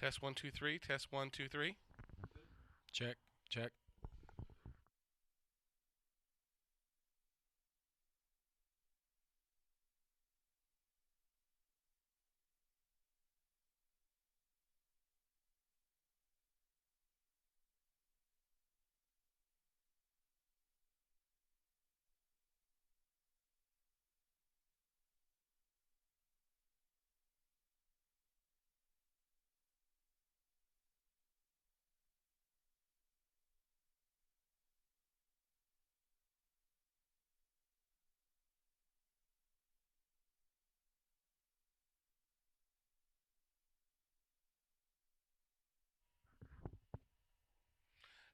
Test 1 2 3. Test 1 2 3. Check, check.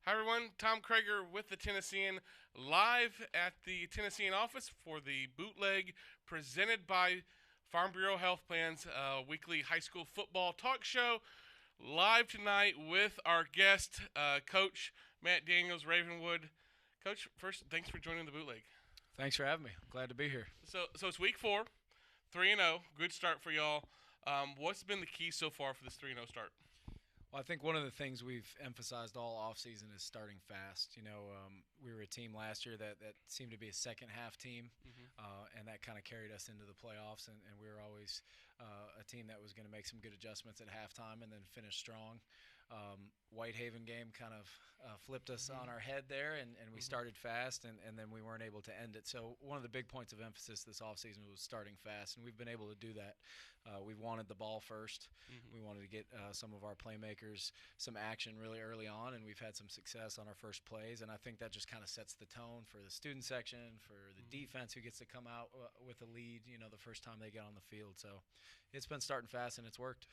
Hi everyone, Tom Kreager with the Tennessean, live at the Tennessean office for the Bootleg presented by Farm Bureau Health Plans weekly high school football talk show. Live tonight with our guest, Coach Matt Daniels, Ravenwood. Coach, first, thanks for joining the Bootleg. Thanks for having me. I'm glad to be here. So it's week 4, 3-0, good start for y'all. What's been the key so far for this 3-0 start? Well, I think one of the things we've emphasized all offseason is starting fast. We were a team last year that seemed to be a second half team, and that kind of carried us into the playoffs. And we were always a team that was going to make some good adjustments at halftime and then finish strong. Whitehaven game kind of flipped us on our head there, and we started fast, and then we weren't able to end it. So one of the big points of emphasis this offseason was starting fast, and we've been able to do that. We wanted the ball first. We wanted to get some of our playmakers some action really early on, and we've had some success on our first plays, and I think that just kind of sets the tone for the student section, for the defense who gets to come out with a lead, the first time they get on the field. So it's been starting fast, and it's worked.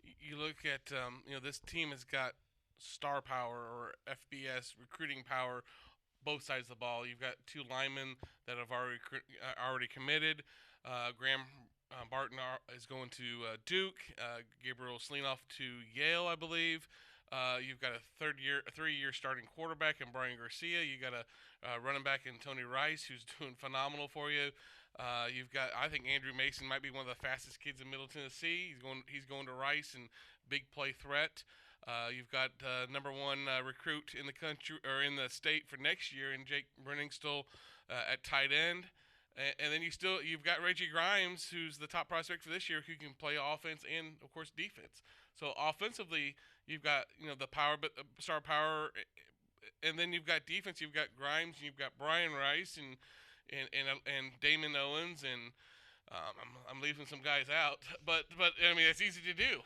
You look at this team has got star power or FBS recruiting power, both sides of the ball. You've got 2 linemen that have already committed. Graham Barton is going to Duke. Gabriel Slinoff to Yale, I believe. You've got a 3-year starting quarterback in Brian Garcia. You got a running back in Tony Rice, who's doing phenomenal for you. You've got, I think Andrew Mason might be one of the fastest kids in Middle Tennessee. He's going to Rice and big play threat. You've got number 1 recruit in the country or in the state for next year, in Jake Brenningstol at tight end. And then you've got Reggie Grimes, who's the top prospect for this year, who can play offense and of course defense. So offensively, you've got the power, but star power, and then you've got defense. You've got Grimes, and you've got Brian Rice, and Damon Owens, and I'm leaving some guys out, but I mean it's easy to do.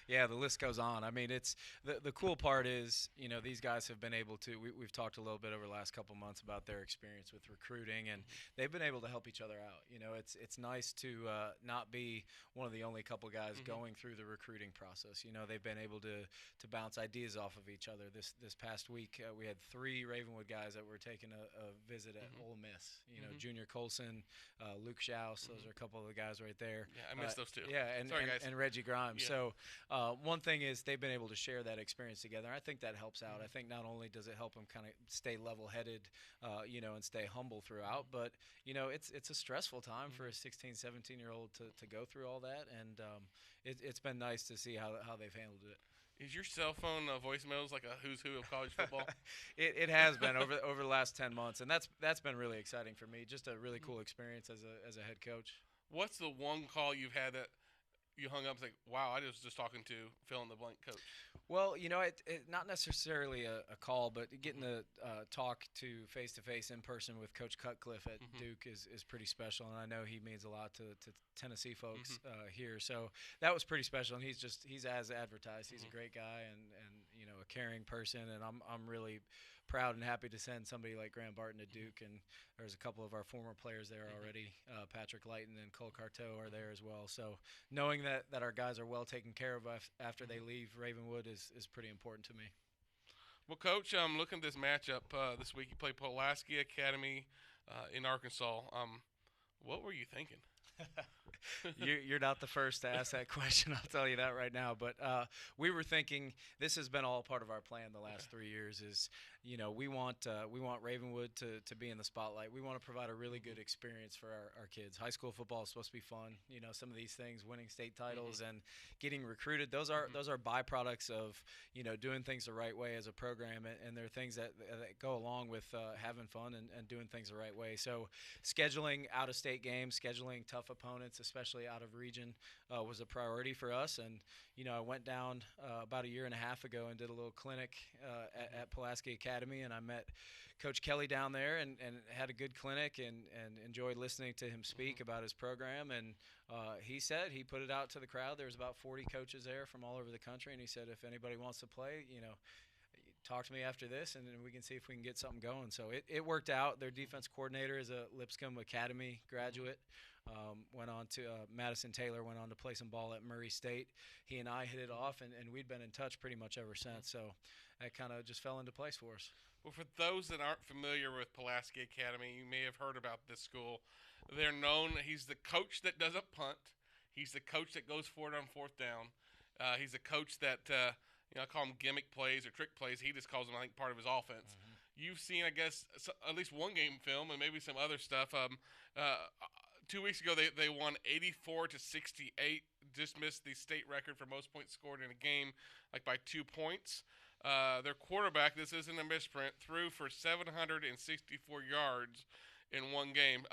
Yeah, the list goes on. I mean, it's the cool part is these guys have been able to. We've talked a little bit over the last couple months about their experience with recruiting, and they've been able to help each other out. It's nice to not be one of the only couple guys going through the recruiting process. They've been able to bounce ideas off of each other. This past week we had 3 Ravenwood guys that were taking a visit at Ole Miss. Junior Colson, Luke Schaus. Those are a couple of the guys right there. Yeah, I missed those 2. Yeah, Sorry, guys. and Reggie Grimes. Yeah. So one thing is they've been able to share that experience together. I think that helps out. I think not only does it help them kind of stay level-headed, and stay humble throughout, but it's a stressful time for a 16, 17-year-old to go through all that, and it's been nice to see how they've handled it. Is your cell phone voicemails like a who's who of college football? It has been over the last 10 months, and that's been really exciting for me. Just a really cool experience as a head coach. What's the one call you've had that you hung up and like, wow, I was just talking to fill in the blank coach? Well, it not necessarily a call, but getting to talk to face-to-face in person with Coach Cutcliffe at Duke is pretty special, and I know he means a lot to Tennessee folks here. So that was pretty special, and he's as advertised. He's a great guy and a caring person, and I'm really proud and happy to send somebody like Graham Barton to Duke, and there's a couple of our former players there already. Patrick Lighton and Cole Carteau are there as well. So knowing that our guys are well taken care of after they leave Ravenwood is pretty important to me. Well, Coach, I'm looking at this matchup this week. You play Pulaski Academy in Arkansas. What were you thinking? You're not the first to ask that question. I'll tell you that right now. But we were thinking this has been all part of our plan the last 3 years. Is we want Ravenwood to be in the spotlight. We want to provide a really good experience for our kids. High school football is supposed to be fun. Some of these things, winning state titles and getting recruited, those are byproducts of doing things the right way as a program, and they're things that go along with having fun and doing things the right way. So scheduling out-of-state games, scheduling tough opponents, especially out of region, was a priority for us. And I went down about a year and a half ago and did a little clinic at Pulaski Academy, and I met Coach Kelly down there and had a good clinic and enjoyed listening to him speak about his program. And he said he put it out to the crowd. There was about 40 coaches there from all over the country, and he said, if anybody wants to play, talk to me after this, and then we can see if we can get something going. So it worked out. Their defense coordinator is a Lipscomb Academy graduate. Went on to Madison Taylor went on to play some ball at Murray State. He and I hit it off, and we'd been in touch pretty much ever since. So that kind of just fell into place for us. Well, for those that aren't familiar with Pulaski Academy, you may have heard about this school. They're known. He's the coach that doesn't punt. He's the coach that goes for it on fourth down. He's a coach that I call them gimmick plays or trick plays. He just calls them, I think, part of his offense. You've seen, I guess, at least one game film and maybe some other stuff. 2 weeks ago, they won 84-68. Just missed the state record for most points scored in a game, like by 2 points. Their quarterback, this isn't a misprint, threw for 764 yards in one game.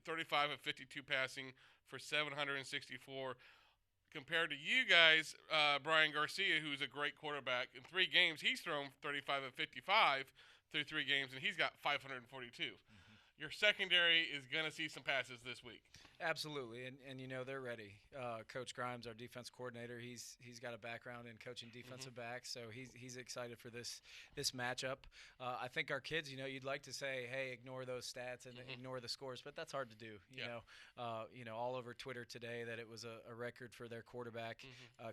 35 of 52 passing for 764. Compared to you guys, Brian Garcia, who's a great quarterback, in 3 games, he's thrown 35 of 55 through 3 games, and he's got 542. Your secondary is going to see some passes this week. Absolutely, and they're ready. Coach Grimes, our defense coordinator, he's got a background in coaching defensive backs, so he's excited for this matchup. I think our kids, you'd like to say, hey, ignore those stats and ignore the scores, but that's hard to do. All over Twitter today that it was a record for their quarterback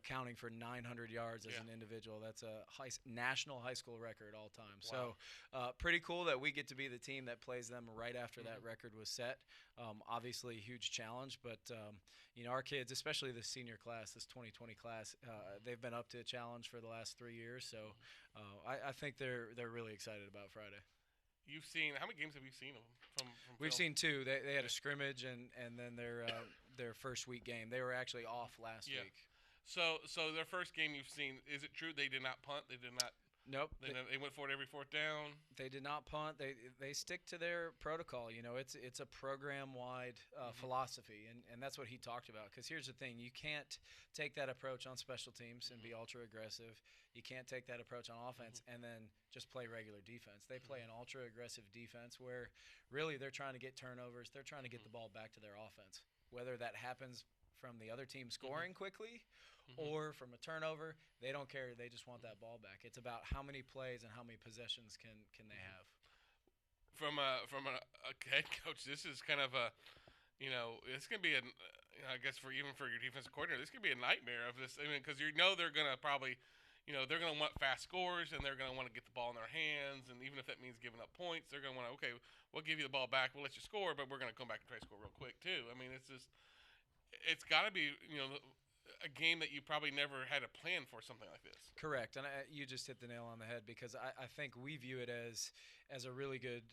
counting for 900 yards as an individual. That's a national high school record all time. Wow. So pretty cool that we get to be the team that plays them right after that record was set. Obviously, huge challenge, but our kids, especially the senior class, this 2020 class, they've been up to a challenge for the last 3 years. So I think they're really excited about Friday. You've seen, how many games have you seen of them from We've film? seen 2. They had a scrimmage and then their first week game. They were actually off last week. So their first game you've seen, is it true they did not punt? They did not. Nope. They went for it every fourth down. They did not punt. They stick to their protocol. It's a program-wide philosophy, and that's what he talked about. Because here's the thing: you can't take that approach on special teams and be ultra-aggressive. You can't take that approach on offense and then just play regular defense. They play an ultra-aggressive defense where really they're trying to get turnovers. They're trying to get the ball back to their offense. Whether that happens from the other team scoring quickly or from a turnover, they don't care. They just want that ball back. It's about how many plays and how many possessions can they have. From a head coach, this is kind of a, it's going to be I guess for your defensive coordinator, this could be a nightmare of this. I mean, because they're going to probably, they're going to want fast scores and they're going to want to get the ball in their hands, and even if that means giving up points, they're going to want to, okay, we'll give you the ball back, we'll let you score, but we're going to come back and try to score real quick too. I mean, it's got to be, a game that you probably never had a plan for something like this. Correct, and you just hit the nail on the head because I think we view it as a really good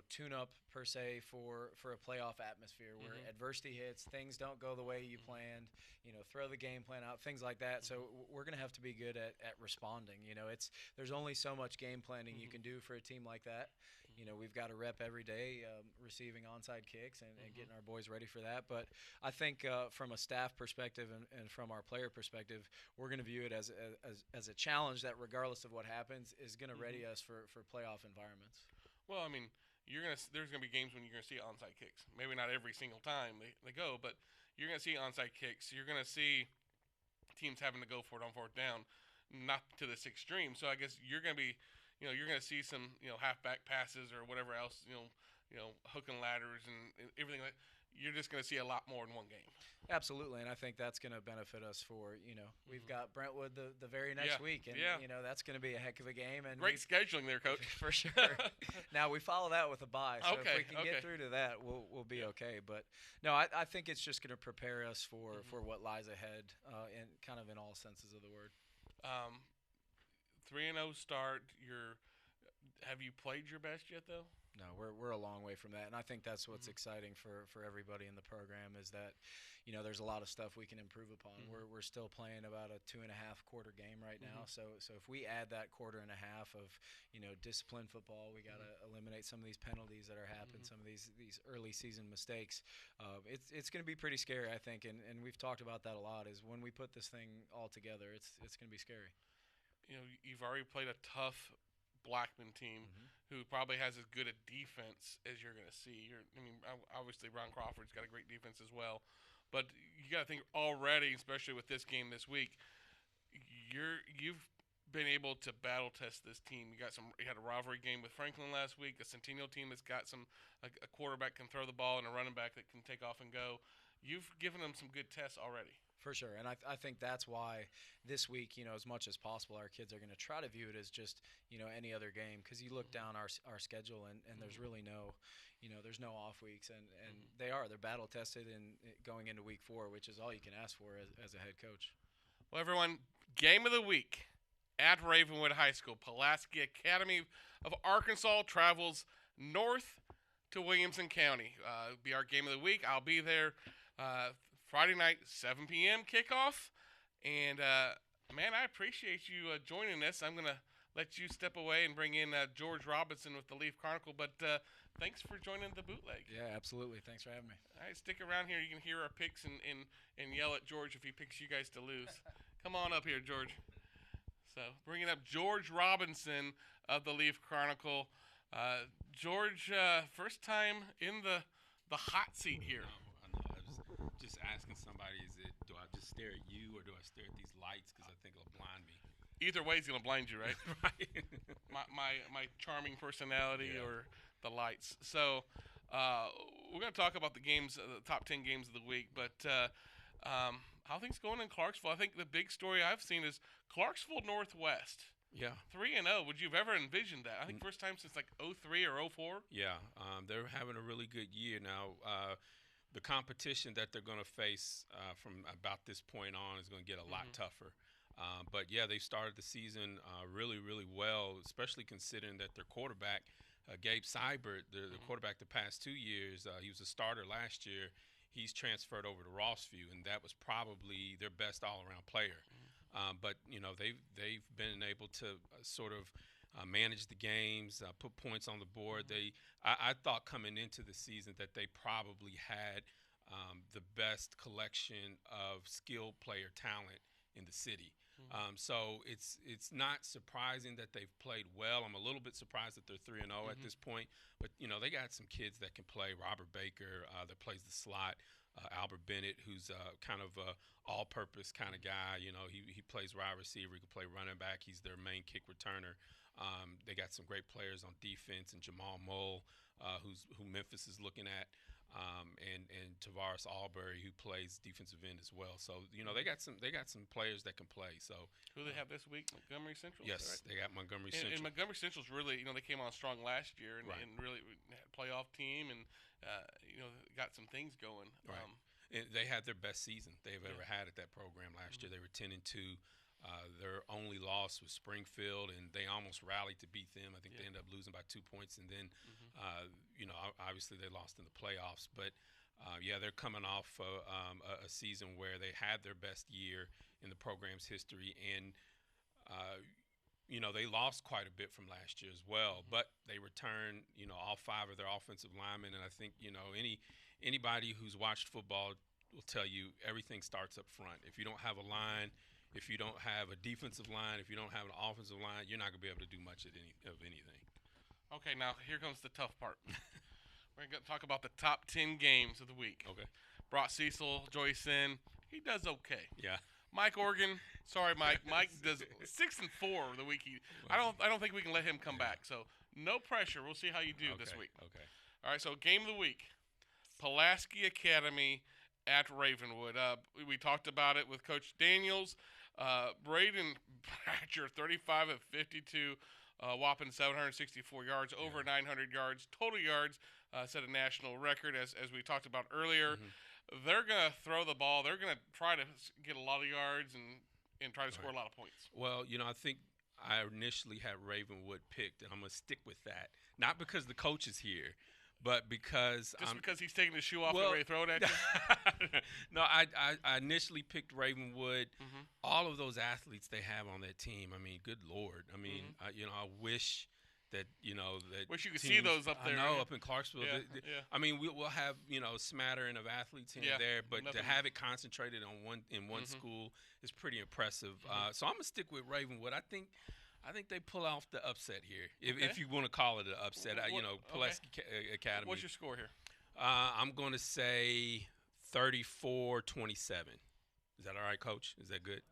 tune-up per se for a playoff atmosphere where adversity hits, things don't go the way you planned, throw the game plan out, things like that. So we're going to have to be good at responding. There's only so much game planning you can do for a team like that. We've got to rep every day receiving onside kicks and getting our boys ready for that. But I think from a staff perspective and from our player perspective, we're going to view it as a challenge that regardless of what happens is going to ready us for playoff environments. Well, I mean, there's going to be games when you're going to see onside kicks. Maybe not every single time they go, but you're going to see onside kicks. You're going to see teams having to go for it on fourth down, not to this extreme. So I guess you're going to be, you're going to see some, halfback passes or whatever else, hook and ladders and everything like. you're just going to see a lot more in one game. Absolutely, and I think that's going to benefit us for, we've got Brentwood the very next week, and, that's going to be a heck of a game. And great scheduling there, Coach. For sure. Now, we follow that with a bye, so if we can get through to that, we'll be okay. But, no, I think it's just going to prepare us for what lies ahead in kind of in all senses of the word. 3-0 start. Have you played your best yet, though? No, we're a long way from that, and I think that's what's exciting for everybody in the program is that, there's a lot of stuff we can improve upon. We're still playing about a 2.5 quarter game right now, so if we add that quarter and a half of disciplined football, we got to eliminate some of these penalties that are happening, some of these early season mistakes. It's going to be pretty scary, I think, and we've talked about that a lot. Is when we put this thing all together, it's going to be scary. You've already played a tough Blackman team who probably has as good a defense as you're going to see. Obviously Ron Crawford's got a great defense as well, but you got to think already, especially with this game this week, you've been able to battle test this team. You had a rivalry game with Franklin last week, a Centennial team that's got a quarterback can throw the ball and a running back that can take off and go. You've given them some good tests already. For sure, and I think that's why this week, as much as possible, our kids are going to try to view it as just, any other game, because you look down our schedule and there's really there's no off weeks, and they're battle tested and going into week 4, which is all you can ask for as a head coach. Well, everyone, game of the week at Ravenwood High School. Pulaski Academy of Arkansas travels north to Williamson County. Be our game of the week. I'll be there Friday night, 7 p.m. kickoff. And, man, I appreciate you joining us. I'm going to let you step away and bring in George Robinson with the Leaf-Chronicle. But thanks for joining the Bootleg. Yeah, absolutely. Thanks for having me. All right, stick around here. You can hear our picks and yell at George if he picks you guys to lose. Come on up here, George. So bringing up George Robinson of the Leaf-Chronicle. George, first time in the hot seat here. Just asking somebody, do I just stare at you or do I stare at these lights, because I think it'll blind me. Either way, it's gonna blind you, right? Right. my charming personality or the lights. So we're gonna talk about the games, the top 10 games of the week. But how things going in Clarksville? I think the big story I've seen is Clarksville Northwest. Yeah. 3-0. Would you have ever envisioned that? I think first time since like 03 or 04. Yeah. They're having a really good year now. The competition that they're going to face from about this point on is going to get a lot tougher. But, yeah, they started the season really, really well, especially considering that their quarterback, Gabe Seibert, the quarterback the past 2 years, he was a starter last year. He's transferred over to Rossview, and that was probably their best all-around player. But, they've been able to sort of manage the games, put points on the board. I thought coming into the season that they probably had the best collection of skilled player talent in the city. So it's not surprising that they've played well. I'm a little bit surprised that they're 3-0 at this point. But, they got some kids that can play. Robert Baker that plays the slot. Albert Bennett, who's kind of a all-purpose kind of guy. He plays wide receiver. He can play running back. He's their main kick returner. They got some great players on defense, and Jamal Mull, who Memphis is looking at, and Tavares Albury, who plays defensive end as well. So they got some players that can play. So who they have this week? Montgomery Central. Yes, right? They got Montgomery Central. And Montgomery Central's really they came on strong last year and really had a playoff team and got some things going. Right. And they had their best season they've ever had at that program last year. They were 10-2. Their only loss was Springfield, and they almost rallied to beat them. I think they ended up losing by 2 points, and then, obviously they lost in the playoffs. But, they're coming off a season where they had their best year in the program's history, and, they lost quite a bit from last year as well. But they returned, all 5 of their offensive linemen, and I think, anybody who's watched football will tell you everything starts up front. If you don't have a line, if you don't have a defensive line, if you don't have an offensive line, you're not going to be able to do much of anything. Okay, now here comes the tough part. We're going to talk about the top 10 games of the week. Okay. Brought Cecil Joyce in. He does okay. Yeah. Mike Organ, sorry, Mike. Mike does 6-4 the week. I don't think we can let him come back. So no pressure. We'll see how you do this week. Okay. All right. So game of the week: Pulaski Academy at Ravenwood. We talked about it with Coach Daniels. Braden Badger, 35 of 52, whopping 764 yards, over 900 yards. Total yards, set a national record, as we talked about earlier. Mm-hmm. They're going to throw the ball. They're going to try to get a lot of yards and try to score a lot of points. Well, I think I initially had Ravenwood picked, and I'm going to stick with that. Not because the coach is here, but because because he's taking his shoe off and ready to throw it at you? No, I initially picked Ravenwood. Mm-hmm. All of those athletes they have on that team, I mean, good Lord. I mean, mm-hmm. I wish that, that wish you could see those up there. I know, up in Clarksville. Yeah. I mean, we'll have, a smattering of athletes here and there, but to have it concentrated on one mm-hmm. school is pretty impressive. Mm-hmm. So I'm going to stick with Ravenwood. I think they pull off the upset here, if you want to call it an upset. Pulaski Academy. What's your score here? I'm going to say 34-27. Is that all right, Coach? Is that good?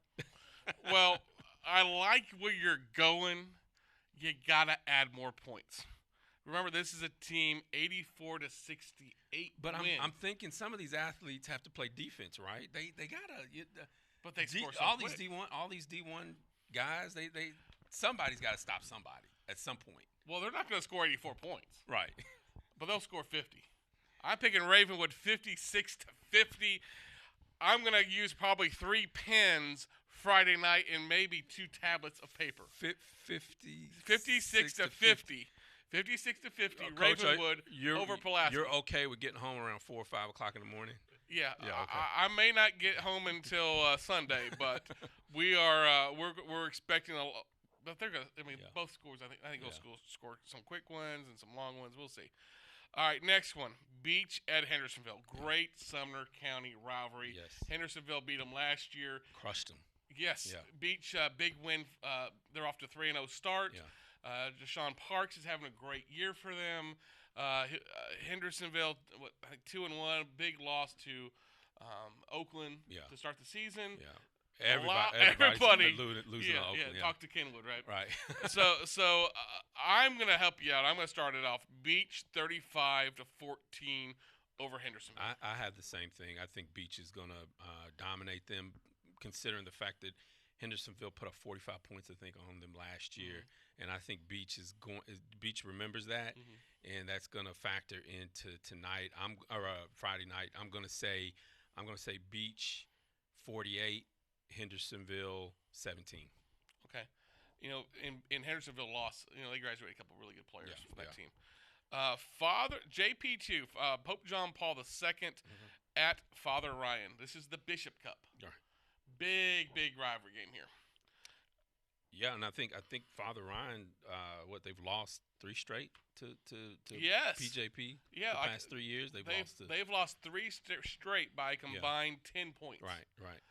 Well, I like where you're going. You got to add more points. Remember, this is a team 84-68. But I'm thinking some of these athletes have to play defense, right? They got to. But they score all these D1 guys, they somebody's got to stop somebody at some point. Well, they're not going to score 84 points. Right. But they'll score 50. I'm picking Ravenwood 56-50. I'm going to use probably 3 pens Friday night and maybe 2 tablets of paper. 56-50. 56-50. Coach, Ravenwood over Pulaski. You're okay with getting home around 4 or 5 o'clock in the morning? Yeah. Okay. I may not get home until Sunday, but we are we're expecting a. But they're gonna. I mean, both schools. I think those schools score some quick ones and some long ones. We'll see. All right, next one. Beach at Hendersonville. Great Sumner County rivalry. Yes. Hendersonville beat them last year. Crushed them. Yes. Yeah. Beach, big win. They're off to 3-0 start. Yeah. Deshaun Parks is having a great year for them. Hendersonville, I think 2-1. Big loss to Oakland to start the season. Yeah. Everybody losing to Oakland. Talk to Kenwood, right? Right. so I'm going to help you out. I'm going to start it off. Beach 35-14 over Hendersonville. I have the same thing. I think Beach is going to dominate them, considering the fact that Hendersonville put up 45 points, I think, on them last year, and I think Beach remembers that, and that's going to factor into tonight. Friday night. I'm going to say Beach 48. Hendersonville 17. Okay. In Hendersonville lost, they graduated a couple of really good players for that team. JP2, Pope John Paul II at Father Ryan. This is the Bishop Cup. Right. Big rivalry game here. Yeah, and I think Father Ryan, they've lost 3 straight to PJP. Yeah, the past 3 years they've lost 3 straight by a combined 10 points. Right.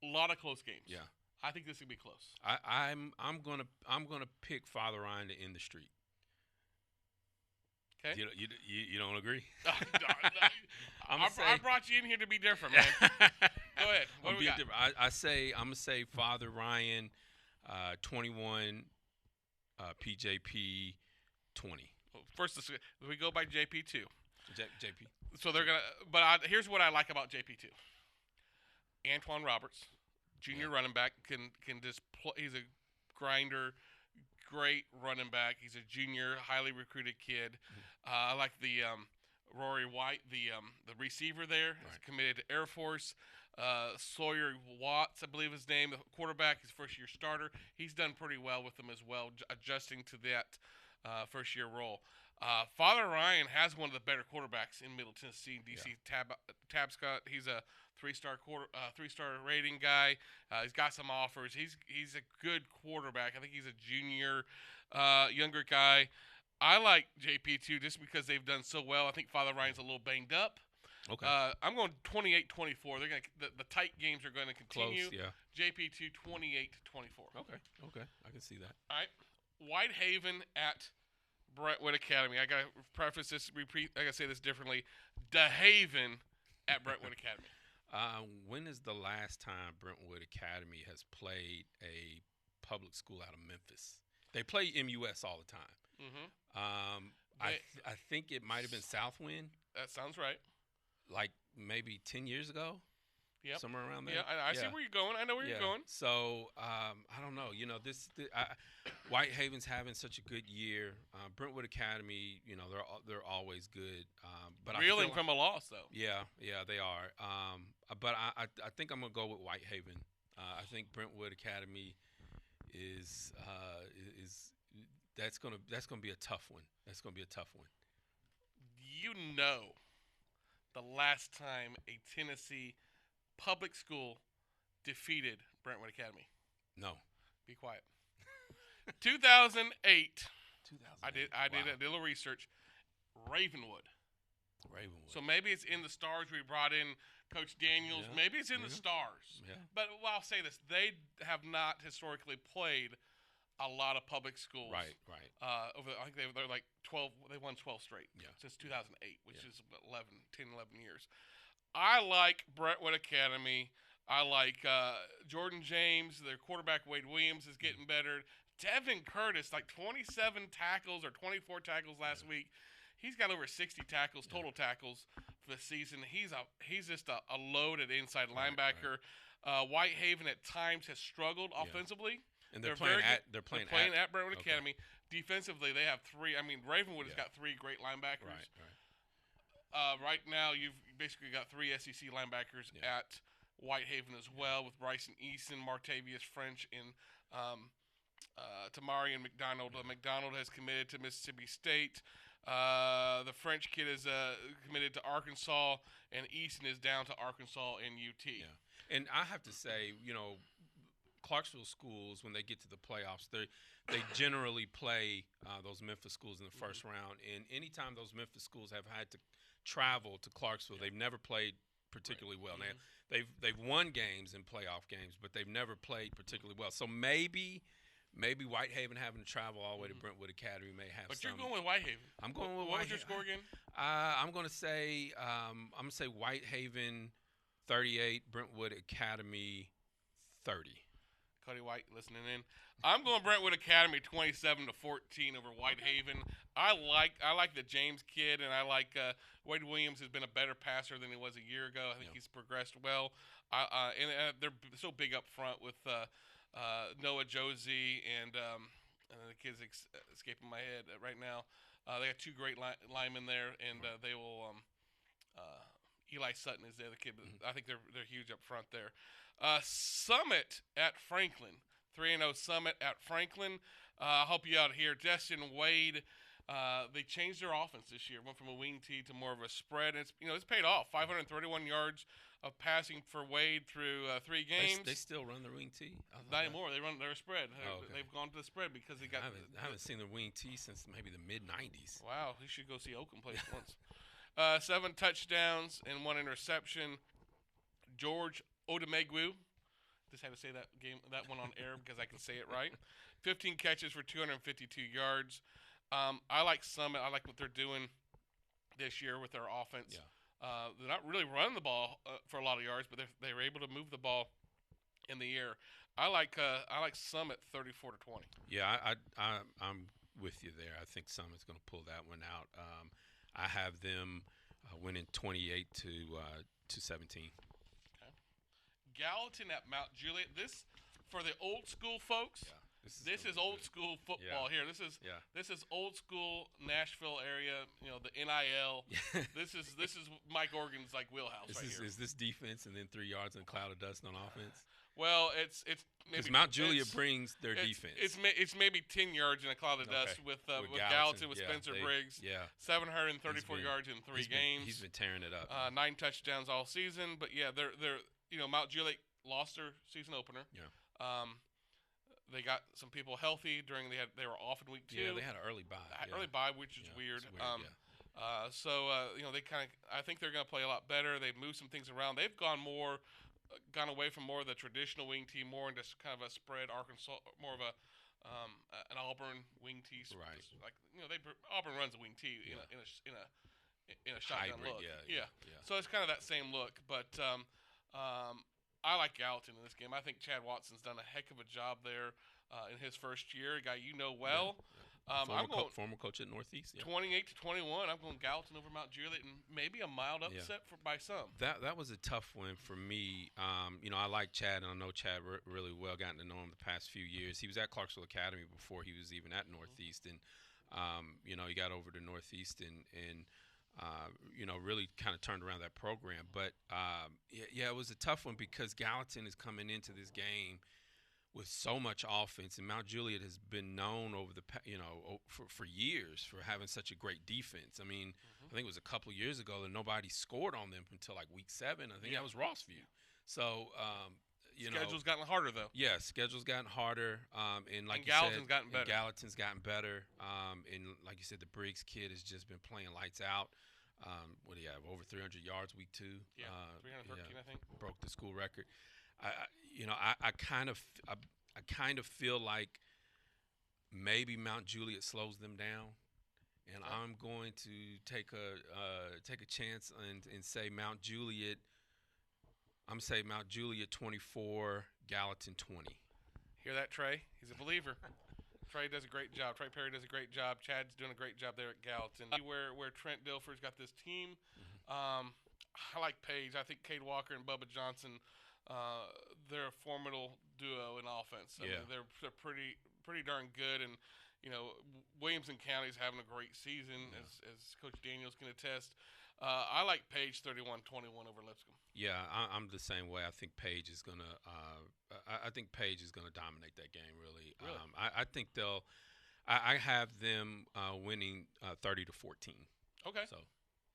A lot of close games. Yeah, I think this is gonna be close. I'm gonna pick Father Ryan to end the streak. Okay. You don't agree? I brought you in here to be different, man. Go ahead. What do we got? I'm gonna say Father Ryan, 21, PJP 20. First, we go by JP2. JP. So they're gonna. But here's what I like about JP2. Antoine Roberts, junior running back, can just play. He's a grinder, great running back. He's a junior, highly recruited kid. I like the Rory White, the receiver there, committed to Air Force. Sawyer Watts, I believe his name, the quarterback, his first-year starter. He's done pretty well with them as well, adjusting to that first-year role. Father Ryan has one of the better quarterbacks in Middle Tennessee, DC Tabscott. He's a 3-star rating guy. He's got some offers. He's a good quarterback. I think he's a junior, younger guy. I like JP2 just because they've done so well. I think Father Ryan's a little banged up. Okay. I'm going 28-24. They're going the tight games are going to continue. Close, yeah. JP2 28-24. Okay. I can see that. All right. Whitehaven at Brentwood Academy. I got to preface this. I got to say this differently. DeHaven at Brentwood Academy. When is the last time Brentwood Academy has played a public school out of Memphis? They play MUS all the time. I think it might have been Southwind. That sounds right. like maybe 10 years ago. Yep. Somewhere around there. Yeah, I see where you're going. I know where you're going. So I don't know. Whitehaven's having such a good year. Brentwood Academy, they're always good. But reeling from a loss though. Yeah, they are. But I think I'm gonna go with Whitehaven. I think Brentwood Academy is that's gonna be a tough one. That's gonna be a tough one. The last time a Tennessee public school defeated Brentwood Academy. No. Be quiet. 2008. 2008. I did a little research. Ravenwood. So maybe it's in the stars. We brought in Coach Daniels. Yeah. Maybe it's in the stars. Yeah. But I'll say this: they have not historically played a lot of public schools. Right. I think they're like 12. They won 12 straight since 2008, which is 10, 11 years. I like Brentwood Academy. I like Jordan James. Their quarterback, Wade Williams, is getting better. Devin Curtis, like 27 tackles or 24 tackles last week. He's got over 60 tackles, total tackles for the season. He's just a loaded inside linebacker. Right. Whitehaven at times has struggled offensively. And they're playing at Brentwood Academy. Defensively, they have three. I mean, Ravenwood has got three great linebackers. Right. Right now, you've basically got three SEC linebackers at Whitehaven as well, with Bryson Easton, Martavius French, and Tamarian McDonald. McDonald has committed to Mississippi State. The French kid is committed to Arkansas, and Easton is down to Arkansas and UT. Yeah. And I have to say, Clarksville schools, when they get to the playoffs, they generally play those Memphis schools in the first round. And anytime those Memphis schools have had to travel to Clarksville, they've never played particularly well. Now, they've won games in playoff games, but they've never played particularly well. So maybe Whitehaven having to travel all the way to Brentwood Academy may have. But you're going with Whitehaven. I'm going with Whitehaven. What was your score again? I'm going to say Whitehaven 38, Brentwood Academy 30. Cody White listening in. I'm going Brentwood Academy 27-14 over Whitehaven. I like the James kid, and I like Wade Williams has been a better passer than he was a year ago. I think he's progressed well. And they're so big up front with Noah Josie and the kid's escaping my head right now. They got two great linemen there, and they will. Eli Sutton is there, the kid. I think they're huge up front there. Summit at Franklin, 3-0 Summit at Franklin. I'll help you out here. Destin Wade. They changed their offense this year. Went from a wing tee to more of a spread. And it's paid off. 531 yards of passing for Wade through 3 games. They still run the wing tee? Not anymore. They run their spread. Okay. They've gone to the spread because they got. I haven't seen the wing tee since maybe the mid-90s. Wow, you should go see Wecome play once. 7 touchdowns and 1 interception. George Odemegwu. Just had to say that one on air because I can say it right. 15 catches for 252 yards. I like Summit. I like what they're doing this year with their offense. Yeah. They're not really running the ball for a lot of yards, but they were able to move the ball in the air. I like Summit 34-20. Yeah, I'm with you there. I think Summit's going to pull that one out. I have them winning 28-17. Okay. Gallatin at Mount Juliet. This for the old school folks. Yeah. This is old school football here. This is old school Nashville area. The NIL. This is Mike Organ's wheelhouse here. Is this defense and then 3 yards and a cloud of dust on offense? Well, it's maybe Mount Juliet brings their defense. It's maybe 10 yards and a cloud of dust with Gallatin with Spencer Briggs. Yeah. 734 yards in 3 games. He's been tearing it up. 9 touchdowns all season. But yeah, they're Mount Juliet lost their season opener. Yeah. They got some people healthy during they were off in week 2. Yeah, they had an early bye. Early bye, which is weird. They kind of. I think they're going to play a lot better. They've moved some things around. They've gone away from more of the traditional wing tee, more into kind of a spread Arkansas, more of an Auburn wing tee. Right. Auburn runs a wing tee in a shotgun hybrid, look. Yeah. So it's kind of that same look, but. I like Gallatin in this game. I think Chad Watson's done a heck of a job there in his first year. A guy you know well. Former coach at Northeast. Yeah. 28-21. I'm going Gallatin over Mount Juliet, and maybe a mild upset by some. That was a tough one for me. I like Chad, and I know Chad really well. Gotten to know him the past few years. He was at Clarksville Academy before he was even at Northeast, and he got over to Northeast and really kind of turned around that program. But it was a tough one because Gallatin is coming into this game with so much offense, and Mount Juliet has been known over for years for having such a great defense. I mean, I think it was a couple of years ago that nobody scored on them until like week 7. I think that was Rossview. So, schedule's gotten harder though. Yeah, schedule's gotten harder, and like Gallatin's gotten better. Gallatin's gotten better, and like you said, the Briggs kid has just been playing lights out. What do you have? Over 300 yards week 2. Yeah, 313 I think. Broke the school record. I kind of feel like maybe Mount Juliet slows them down, and I'm going to take a chance and say Mount Juliet. I'm saying Mount Juliet 24, Gallatin 20. Hear that, Trey? He's a believer. Trey does a great job. Trey Perry does a great job. Chad's doing a great job there at Gallatin. Where Trent Dilfer's got this team. I like Page. I think Cade Walker and Bubba Johnson. They're a formidable duo in offense. I mean, they're pretty darn good, and Williamson County's having a great season, as Coach Daniels can attest. I like Page 31-21 over Lipscomb. Yeah, I'm the same way. I think Page is gonna. I think Page is gonna dominate that game. Really. I think they'll. I have them winning 30-14. Okay. So.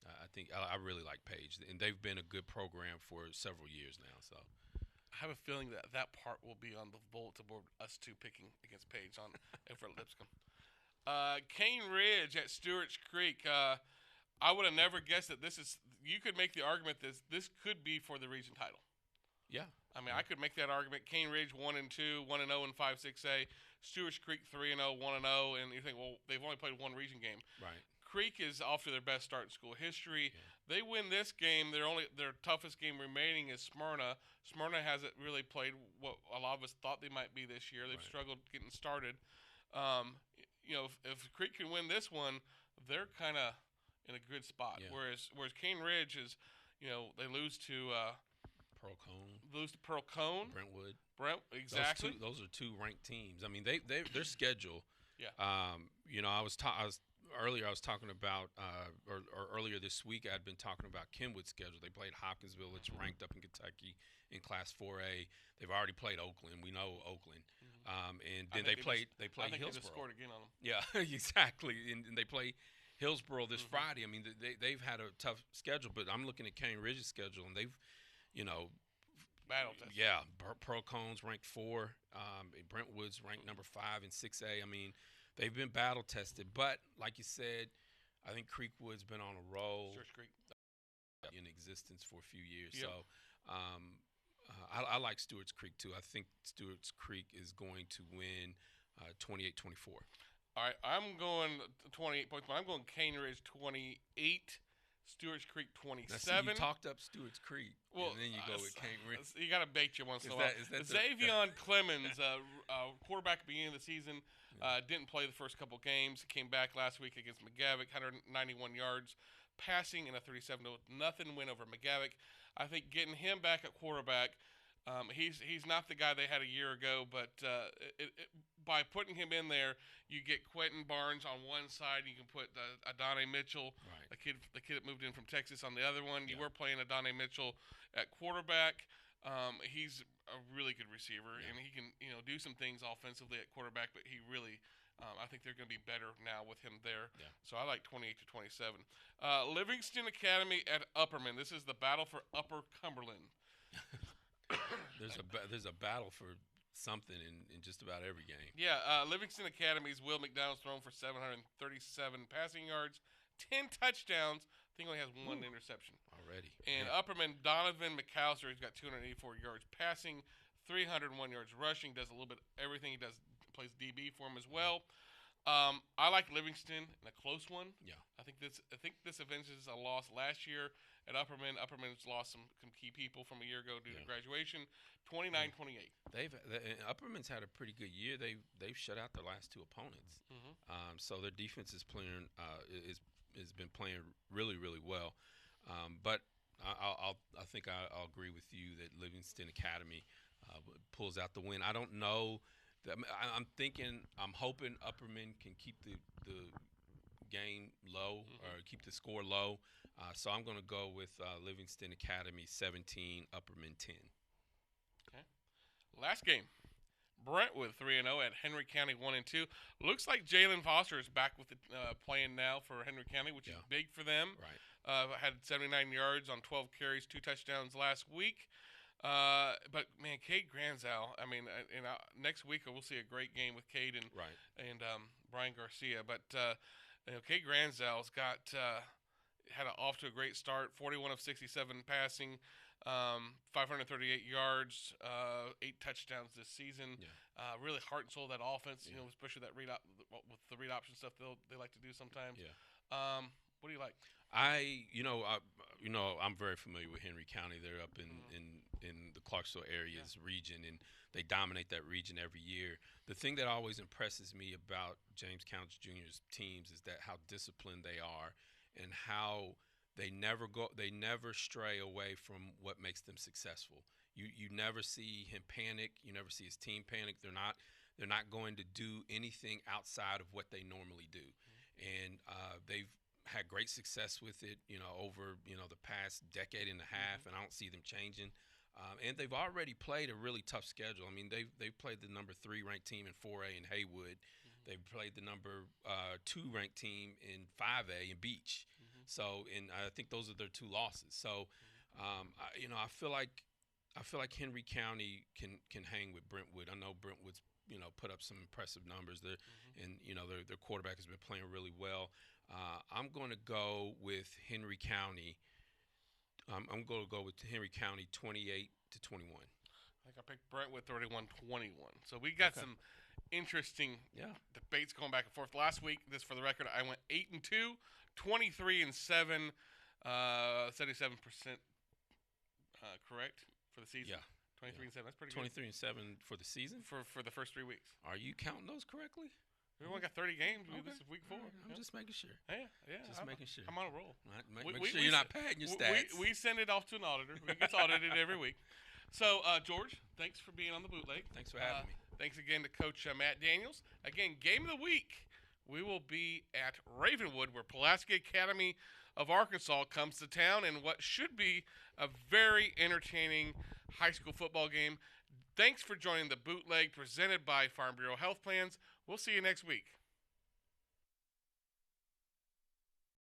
I think I really like Page, and they've been a good program for several years now. So I have a feeling that part will be on the bulletin board. Us two picking against Page on over at Lipscomb. Cane Ridge at Stewart's Creek. I would have never guessed that this is. You could make the argument that this could be for the region title. Yeah. I mean, I could make that argument. Cane Ridge 1-2, 1-0 in 5-6A. Stewart's Creek 3-0, 1-0, and you think, well, they've only played one region game. Right. Creek is off to their best start in school history. Yeah. They win this game. Their toughest game remaining is Smyrna. Smyrna hasn't really played what a lot of us thought they might be this year. They've struggled getting started. If Creek can win this one, they're kind of in a good spot. Yeah. Whereas Cane Ridge is, they lose to Pearl Cone. Brentwood. Exactly. Those are two ranked teams. I mean, their schedule. Yeah. Earlier I was talking about, or earlier this week I'd been talking about Kenwood's schedule. They played Hopkinsville, it's ranked up in Kentucky in Class 4A. They've already played Oakland. We know Oakland. And then they played Hillsborough. They just scored again on them. Yeah, exactly. And they play Hillsborough this Friday. I mean, they've had a tough schedule, but I'm looking at Cane Ridge's schedule, and they've, battle tested. Yeah, Pearl Cone's ranked 4. Brentwood's ranked number 5 in 6A. I mean, they've been battle tested, but like you said, I think Creekwood's been on a roll. Church Creek in existence for a few years. Yep. So I like Stewart's Creek too. I think Stewart's Creek is going to win 28-24. All right, I'm going 28 points, but I'm going Cane Ridge 28, Stewart's Creek 27. Now, see, you talked up Stewart's Creek, well, and then you go with Cane Ridge. You got to bait you once in a while. Xavion Clemens, quarterback at the beginning of the season, didn't play the first couple games. Came back last week against McGavock, 191 yards passing in a 37-0 win over McGavock. I think getting him back at quarterback, he's not the guy they had a year ago, but by putting him in there, you get Quentin Barnes on one side. You can put Adonai Mitchell, the kid that moved in from Texas, on the other one. You were playing Adonai Mitchell at quarterback. He's a really good receiver, and he can do some things offensively at quarterback. But he really, I think they're going to be better now with him there. Yeah. So I like 28-27. Livingston Academy at Upperman. This is the battle for Upper Cumberland. There's a battle for something in just about every game. Yeah, Livingston Academy's Will McDonald's thrown for 737 passing yards, 10 touchdowns. I think he only has one interception already. And Upperman Donovan McAllister, he's got 284 yards passing, 301 yards rushing. Does a little bit everything. He plays DB for him as well. I like Livingston in a close one. Yeah, I think this avenges a loss last year at Upperman. Upperman's lost some key people from a year ago due to graduation. 29-28. Upperman's had a pretty good year. They've shut out their last 2 opponents. So their defense is playing has been playing really, really well. But I think I'll agree with you that Livingston Academy pulls out the win. I don't know. I'm hoping Upperman can keep the game low or keep the score low. So I'm going to go with Livingston Academy 17, Upperman 10. Okay. Last game. Brentwood 3-0 at Henry County 1-2. Looks like Jalen Foster is back with the playing now for Henry County, which is big for them. Right. Had 79 yards on 12 carries, 2 touchdowns last week. But man, Cade Granzow. I mean, next week we'll see a great game with Cade and Brian Garcia. But Cade Granzow's got had off to a great start. 41 of 67 passing. 538 yards, 8 touchdowns this season. Yeah. Really heart and soul of that offense. You know, especially that with the read option stuff they like to do sometimes. Yeah. What do you like? I'm very familiar with Henry County. They're up in the Clarksville area's region, and they dominate that region every year. The thing that always impresses me about James County Junior's teams is that how disciplined they are, and how they never stray away from what makes them successful. You never see him panic. You never see his team panic. They're not going to do anything outside of what they normally do, and they've had great success with it. Over the past decade and a half, and I don't see them changing. And they've already played a really tough schedule. I mean, they've played the number 3 ranked team in 4A in Haywood. They've played the number 2 ranked team in 5A in Beach. So, and I think those are their 2 losses. So, I feel like Henry County can hang with Brentwood. I know Brentwood's put up some impressive numbers there, and their quarterback has been playing really well. I'm going to go with Henry County. I'm going to go with Henry County 28-21. I think I picked Brentwood 31-21. So we got some interesting debates going back and forth. Last week, this for the record, I went 8-2. 23-7, 77% correct for the season. Yeah, 23-7. That's pretty good. 23-7 for the season. For the first 3 weeks. Are you counting those correctly? We only got 30 games. Okay. This is week 4. I'm just making sure. Yeah. Just making sure. I'm on a roll. Make sure you're not padding your stats. We send it off to an auditor. It gets audited every week. So, George, thanks for being on the Bootleg. Thanks for having me. Thanks again to Coach Matt Daniels. Again, game of the week. We will be at Ravenwood, where Pulaski Academy of Arkansas comes to town, and what should be a very entertaining high school football game. Thanks for joining the Bootleg presented by Farm Bureau Health Plans. We'll see you next week.